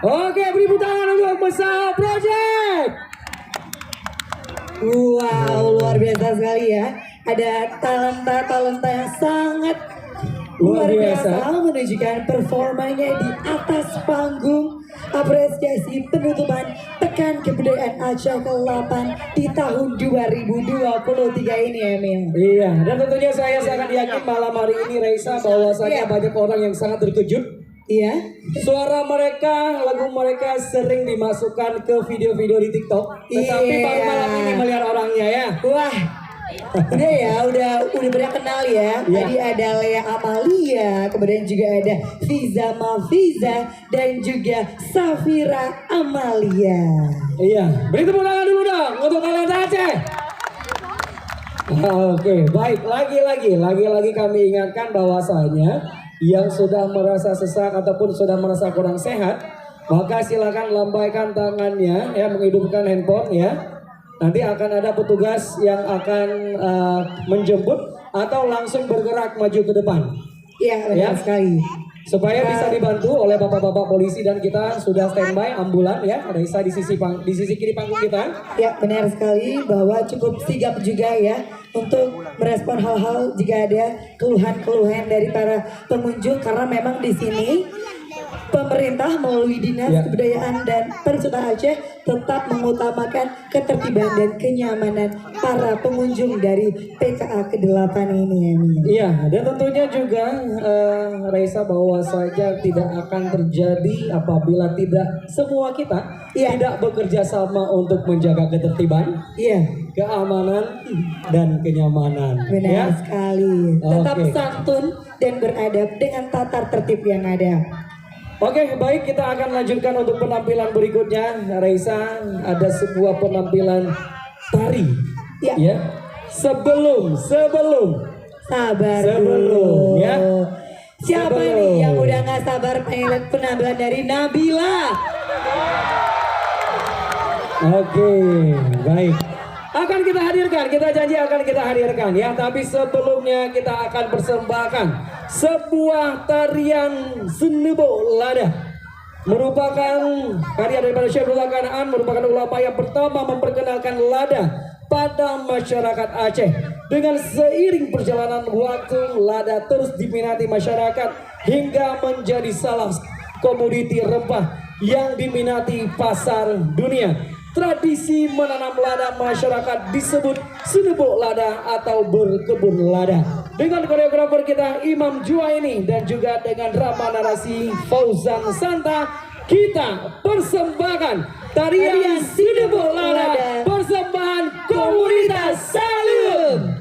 Oke, beri tepuk tangan untuk Mesal Project. Wow, luar biasa sekali ya. Ada talenta-talenta yang sangat luar biasa menunjukkan performanya di atas panggung. Apresiasi penutupan Pekan Kebudayaan Aceh ke-8 di tahun 2023 ini, Emil. Iya, dan tentunya saya sangat yakin malam hari ini Raisa bahwasanya banyak orang yang sangat terkejut. Iya. Suara mereka, lagu mereka sering dimasukkan ke video-video di TikTok. Tetapi baru malam ini melihat orangnya ya. Wah, udah ya, udah banyak kenal ya. Tadi ada Lea Amalia, kemudian juga ada Fiza Mafiza dan juga Safira Amalia. Iya, beri tepuk tangan dulu dong untuk kalian Aceh. Oke, baik. Lagi-lagi kami ingatkan bahwasanya yang sudah merasa sesak ataupun sudah merasa kurang sehat, maka silakan lambaikan tangannya ya, menghidupkan handphone ya. Nanti akan ada petugas yang akan menjemput atau langsung bergerak maju ke depan. Iya, benar sekali. Supaya bisa dibantu oleh bapak-bapak polisi dan kita sudah standby ambulan ya, Raisa di sisi kiri panggung kita. Ya, benar sekali bahwa cukup sigap juga ya untuk merespon hal-hal jika ada keluhan-keluhan dari para pengunjung, karena memang di sini pemerintah melalui Dinas Kebudayaan dan Pariwisata Aceh tetap mengutamakan ketertiban dan kenyamanan para pengunjung dari PKA ke-8 ini ya. Iya, dan tentunya juga Raisa bahwa saja tidak akan terjadi apabila tidak semua kita tidak bekerja sama untuk menjaga ketertiban, keamanan dan kenyamanan. Benar sekali. Tetap santun dan beradab dengan tata tertib yang ada. Oke, baik, kita akan lanjutkan untuk penampilan berikutnya. Raisa, ada sebuah penampilan tari. Ya. Sebelum sabar dulu. Ya. Siapa nih yang udah nggak sabar pengen penampilan dari Nabila? Oke, baik. Akan kita hadirkan, kita janji akan kita hadirkan ya. Tapi sebelumnya kita akan persembahkan sebuah tarian Senebo Lada. Merupakan karya daripada Syekh Abdullah Kanaan, merupakan ulama yang pertama memperkenalkan lada pada masyarakat Aceh. Dengan seiring perjalanan waktu, lada terus diminati masyarakat hingga menjadi salah komoditi rempah yang diminati pasar dunia. Tradisi menanam lada masyarakat disebut Senebo Lada atau berkebun lada. Dengan koreografer kita Imam Juwaini dan juga dengan drama narasi Fauzan Santa, kita persembahkan tarian Senebo Lada, persembahan komunitas Salim.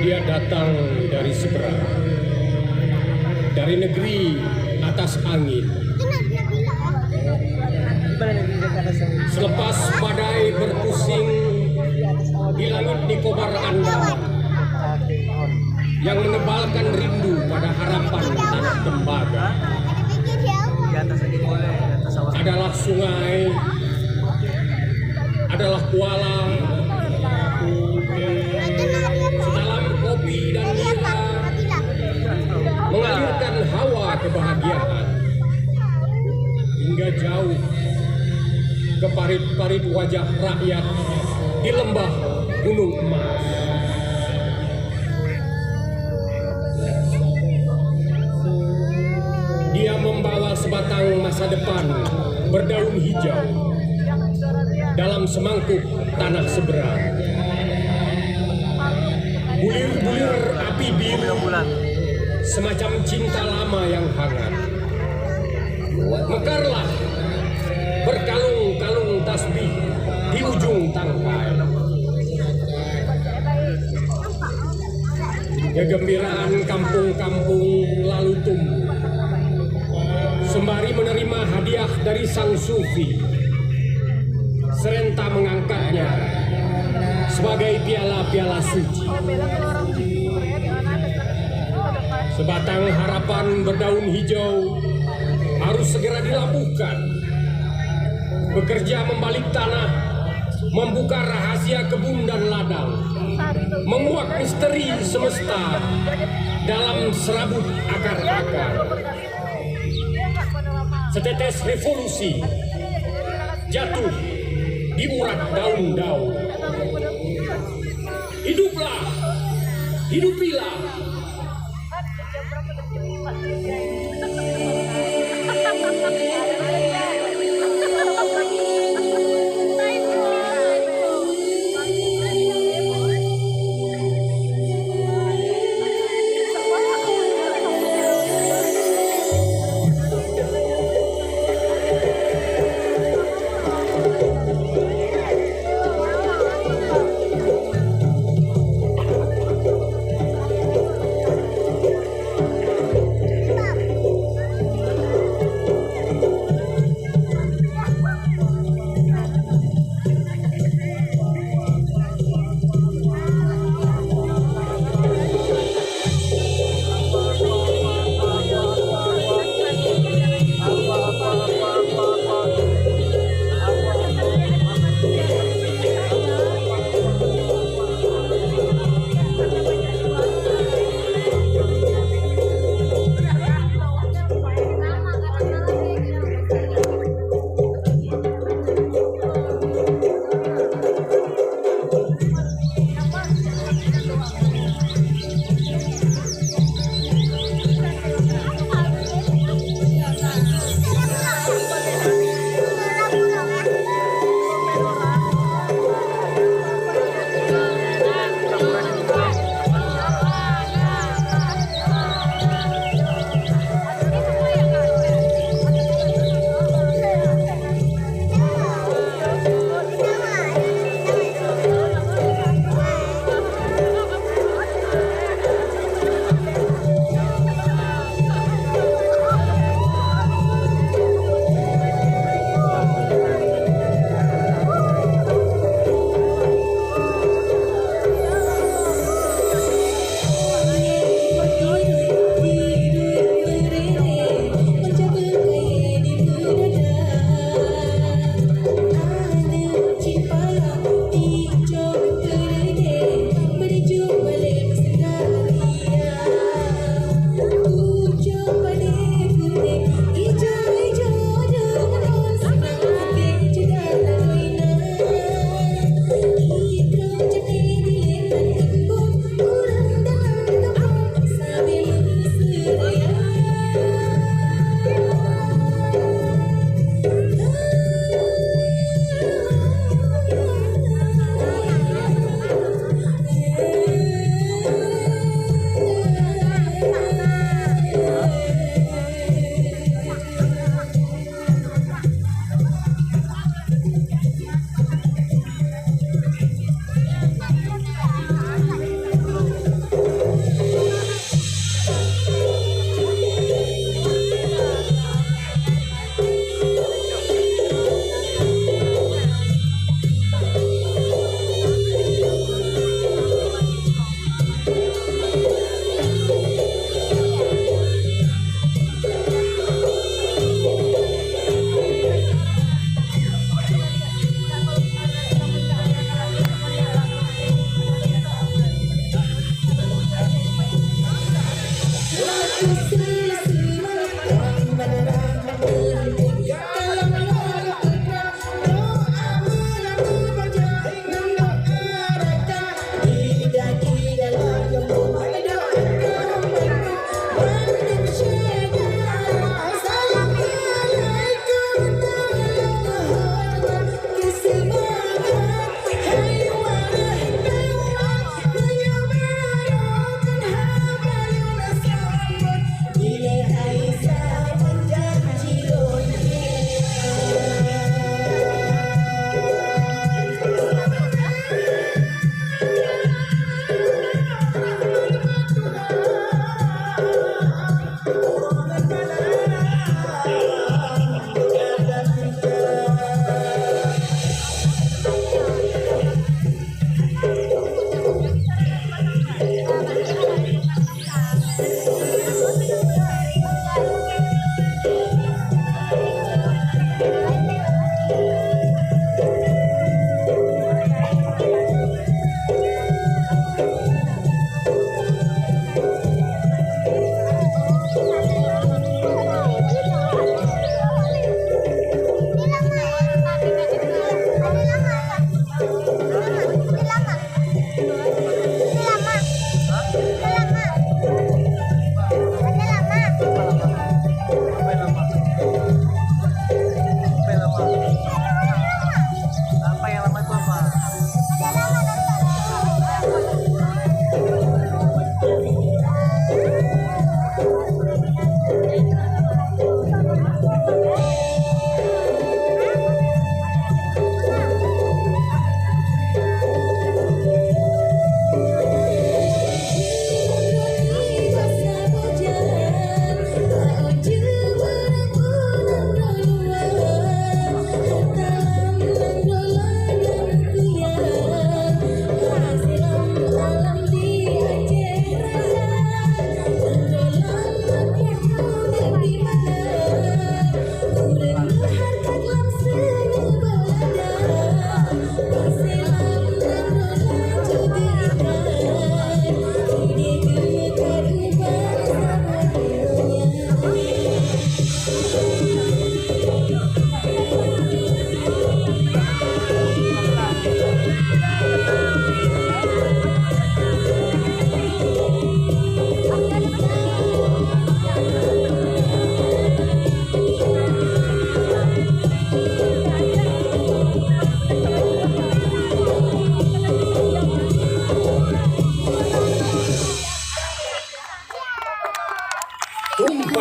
Dia datang dari seberang, dari negeri atas angin. Selepas badai berpusing di langit Nicobar Andaman yang menebalkan rindu pada harapan tanah tembaga. Adalah sungai, adalah kuala, sedalam kopi dan nira, mengalirkan hawa kebahagiaan hingga jauh ke parit-parit wajah rakyat di lembah Gunung Emas. Dia membawa sebatang masa depan berdaun hijau dalam semangkuk tanah seberang. Bulir-bulir api biru semacam cinta lama yang hangat. Mekarlah berkalung-kalung tasbih di ujung tangkai. Kegembiraan kampung-kampung lalu tumbuh. Sembari menerima hadiah dari sang sufi, Serenta mengangkatnya sebagai piala-piala suci. Sebatang harapan berdaun hijau harus segera dilabuhkan. Bekerja membalik tanah, membuka rahasia kebun dan ladang, menguak misteri semesta dalam serabut akar-akar. Setetes revolusi jatuh di urat daun-daun. Hiduplah, hidupilah.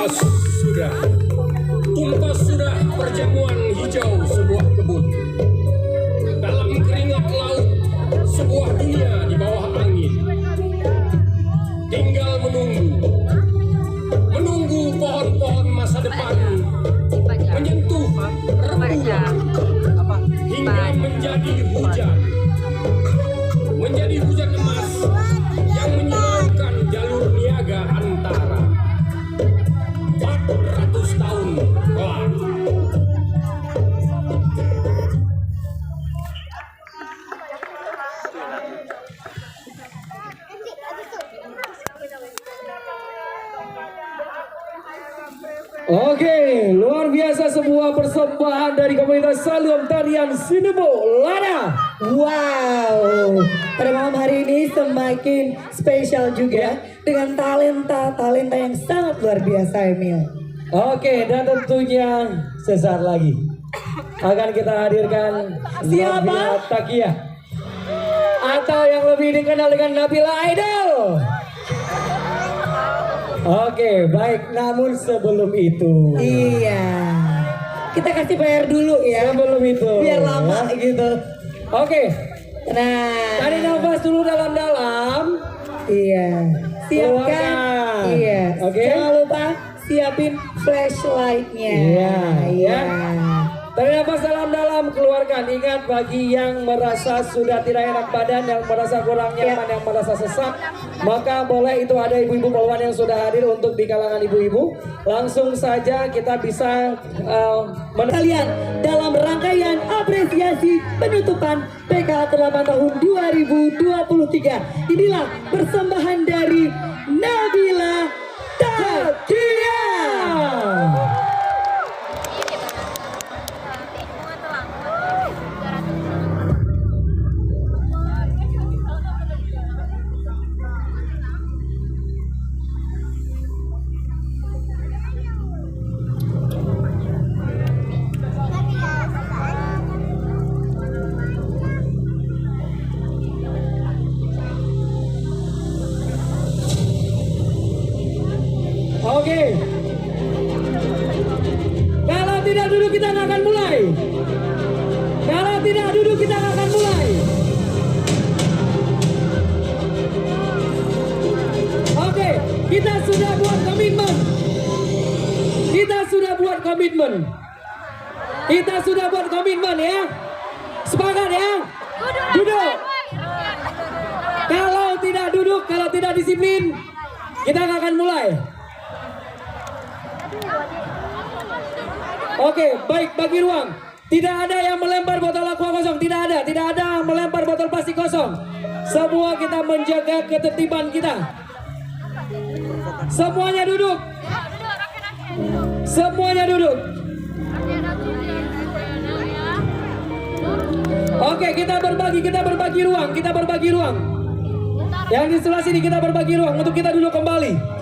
Tumpas sudah perjamuan hijau sebuah kebun. Dalam keringat laut sebuah dunia di bawah angin. Tinggal menunggu pohon-pohon masa depan menyentuh rembulan hingga menjadi hujan emas yang menyilaukan jalur niaga antara 400 tahun kelak. Oke, luar biasa sebuah persembahan dari komunitas Salam Tarian Sinebo Lada. Wow, pada malam hari ini semakin spesial juga dengan talenta yang sangat luar biasa, Emil. Oke, dan tentunya sesaat lagi akan kita hadirkan Siapa? Nabila Takia, atau yang lebih dikenal dengan Nabila Idol. Oke, baik. Namun sebelum itu, Iya, kita kasih PR dulu ya, sebelum itu, biar lama gitu. Oke, Nah, tarik nafas dulu dalam-dalam. iya, siapkan. Keluarkan. Iya, Oke. jangan lupa siapin flashlightnya. Iya. Tarik nafas dalam-dalam, keluarkan. Ingat, bagi yang merasa sudah tidak enak badan, yang merasa kurang nyaman, yang merasa sesak, maka boleh, itu ada ibu-ibu polwan yang sudah hadir untuk di kalangan ibu-ibu. Langsung saja kita bisa Kalian dalam rangkaian apresiasi penutupan PKA 8 tahun 2023. Inilah persembahan dari Nabila Takia. Oke. Kalau tidak duduk kita nggak akan mulai. Kalau tidak duduk kita nggak akan mulai. Oke, kita sudah buat komitmen. Kita sudah buat komitmen. Kita sudah buat komitmen ya. Sepakat ya. Duduk. Kalau tidak duduk, kalau tidak disiplin, kita nggak akan mulai. Oke, baik, bagi ruang. Tidak ada yang melempar botol aqua kosong, tidak ada melempar botol plastik kosong. Semua kita menjaga ketertiban kita. Semuanya duduk. Semuanya duduk. Oke, kita berbagi ruang. Yang di sebelah sini kita berbagi ruang untuk kita duduk kembali.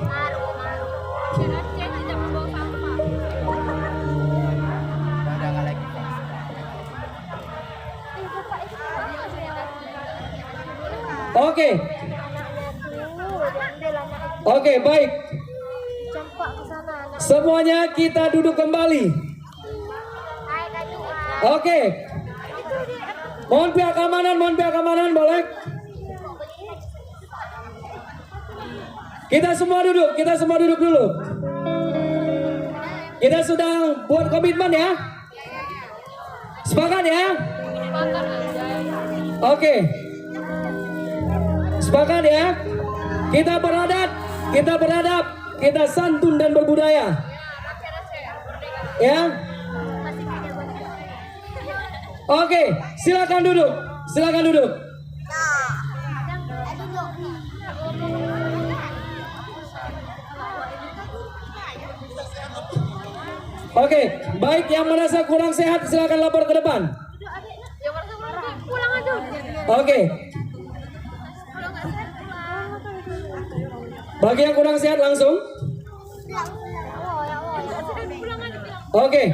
Oke, baik. Semuanya kita duduk kembali. Oke. Mohon pihak keamanan boleh. Kita semua duduk dulu. Kita sudah buat komitmen ya. Sepakat ya? Oke. Sepakat ya? Kita beradab, kita santun dan berbudaya. Ya? Oke, silakan duduk. Oke, baik, yang merasa kurang sehat silakan lapor ke depan. Oke. Bagi yang kurang sehat langsung. Oke.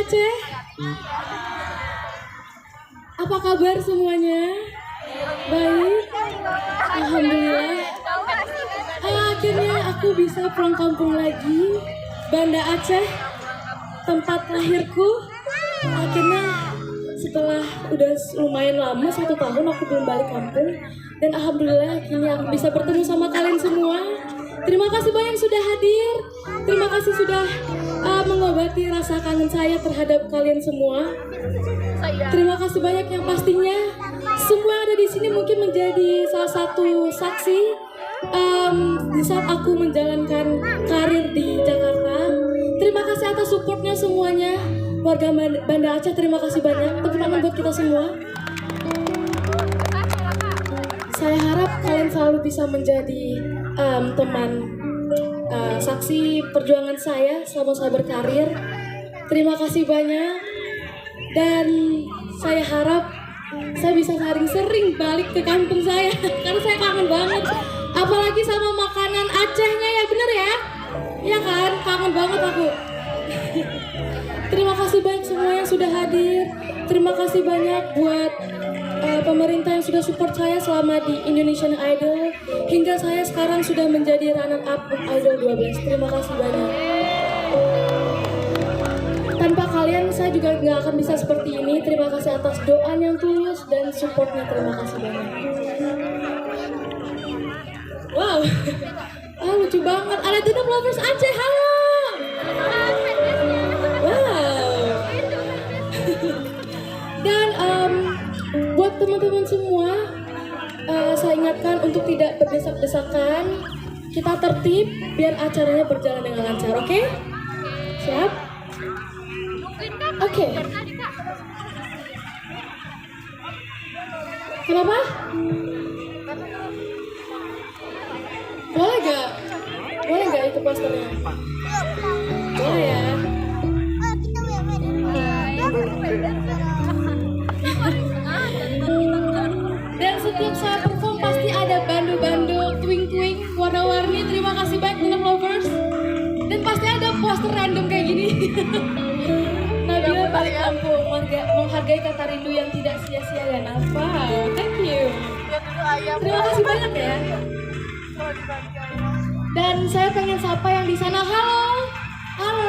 Aceh. Apa kabar semuanya? Baik. Alhamdulillah. Akhirnya aku bisa pulang kampung lagi. Banda Aceh, tempat lahirku. Akhirnya setelah udah lumayan lama 1 tahun aku belum balik kampung. Dan alhamdulillah akhirnya aku bisa bertemu sama kalian semua. Terima kasih banyak sudah hadir. Terima kasih sudah mengobati rasa kangen saya terhadap kalian semua. Terima kasih banyak yang pastinya semua ada di sini mungkin menjadi salah satu saksi di saat aku menjalankan karir di Jakarta. Terima kasih atas supportnya semuanya. Warga Banda Aceh, terima kasih banyak. Tepuk tangan buat kita semua. Saya harap kalian selalu bisa menjadi teman saksi perjuangan saya selama saya berkarir. Terima kasih banyak. Dan saya harap saya bisa sering-sering balik ke kampung saya karena saya kangen banget. Apalagi sama makanan Acehnya ya, bener ya? Ya kan, kangen banget aku. Terima kasih banyak semua yang sudah hadir. Terima kasih banyak buat pemerintah yang sudah support saya selama di Indonesian Idol hingga saya sekarang sudah menjadi runner up Idol 12. Terima kasih banyak. Tanpa kalian saya juga nggak akan bisa seperti ini. Terima kasih atas doa yang tulus dan supportnya. Terima kasih banyak. Wow, lucu banget. Ada Dendam Lovers Aceh, halo. Wow. Dan buat teman-teman semua, saya ingatkan untuk tidak berdesak-desakan. Kita tertib biar acaranya berjalan dengan lancar, oke? Siap? Oke. Kenapa? Boleh gak? Boleh gak itu posternya? Boleh ya? Dan setiap saya perform pasti ada bandu-bandu twing-twing warna-warni. Terima kasih banyak Dendam Lovers. Dan pasti ada poster random kayak gini. Nabila balik kampung, menghargai kata rindu yang tidak sia-sia ya Nafa. Thank you. Terima kasih banyak ya. Dan saya pengen sapa yang di sana. Halo. Halo.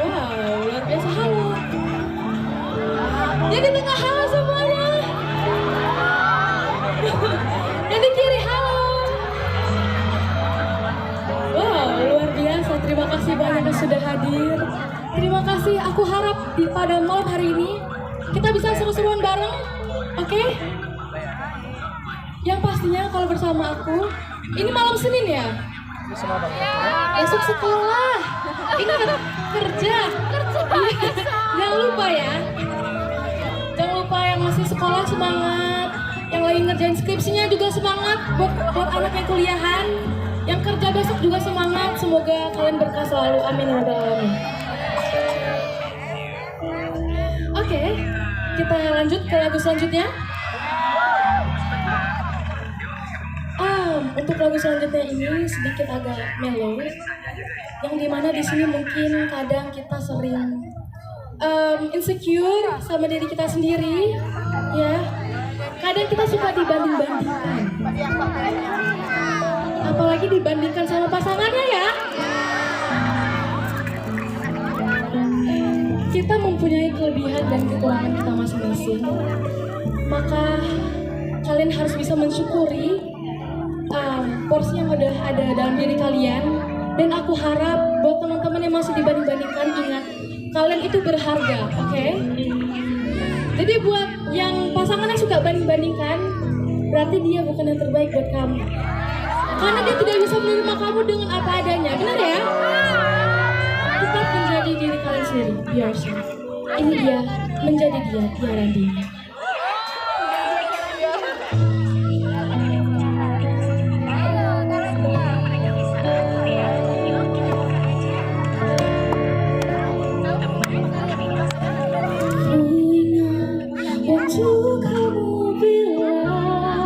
Wow, luar biasa. Halo. Yang di tengah halo semuanya. Yang di kiri halo. Wow, luar biasa. Terima kasih banyak yang sudah hadir. Terima kasih. Aku harap pada malam hari ini kita bisa seru-seruan bareng. Oke? Yang pastinya kalau bersama aku, ini malam Senin ya? Besok sekolah. Ingat kerja. Jangan lupa ya. Jangan lupa yang masih sekolah semangat, yang lagi ngerjain skripsinya juga semangat, buat anak yang kuliahan, yang kerja besok juga semangat. Semoga kalian berkah selalu. Amin ya rabbal alamin. Oke, kita lanjut ke lagu selanjutnya. Untuk lagu selanjutnya ini sedikit agak mellow, yang dimana di sini mungkin kadang kita sering insecure sama diri kita sendiri, ya. Kadang kita suka dibanding-bandingkan, apalagi dibandingkan sama pasangannya ya. Kita mempunyai kelebihan dan kekurangan kita masing-masing, maka kalian harus bisa mensyukuri porsi yang udah ada dalam diri kalian. Dan aku harap buat teman-teman yang masih dibanding-bandingkan, ingat kalian itu berharga, oke? Jadi buat yang pasangan yang suka banding-bandingkan, berarti dia bukan yang terbaik buat kamu, karena dia tidak bisa menerima kamu dengan apa adanya. Benar ya? Tetap menjadi diri kalian sendiri, be yourself. Ini dia, menjadi dia, Randi. Kamu bilang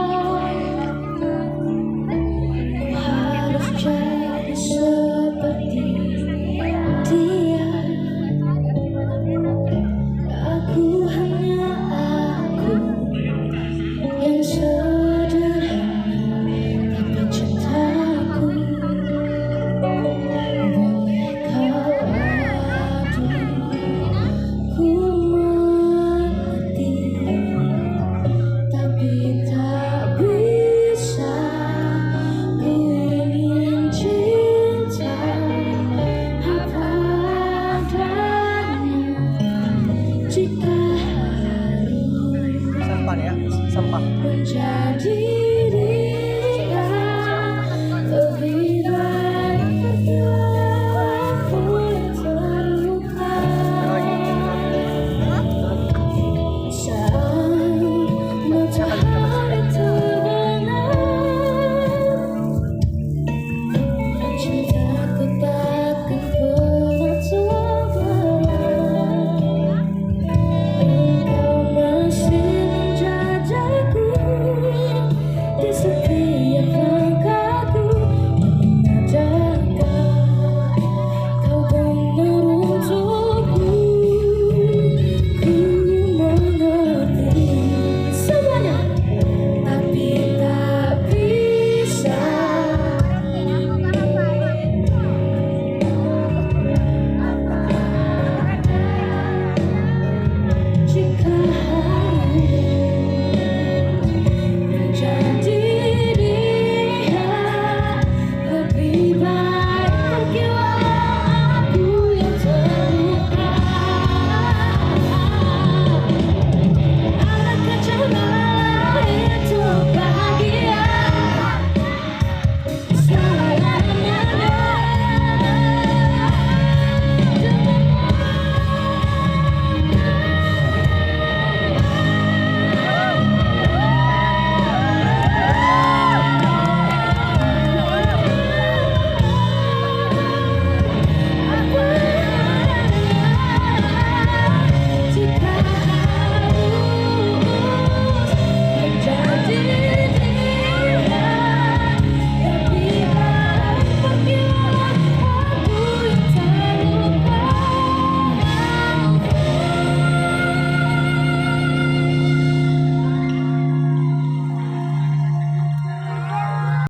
harus jadi seperti dia. ya, sampah. menjadi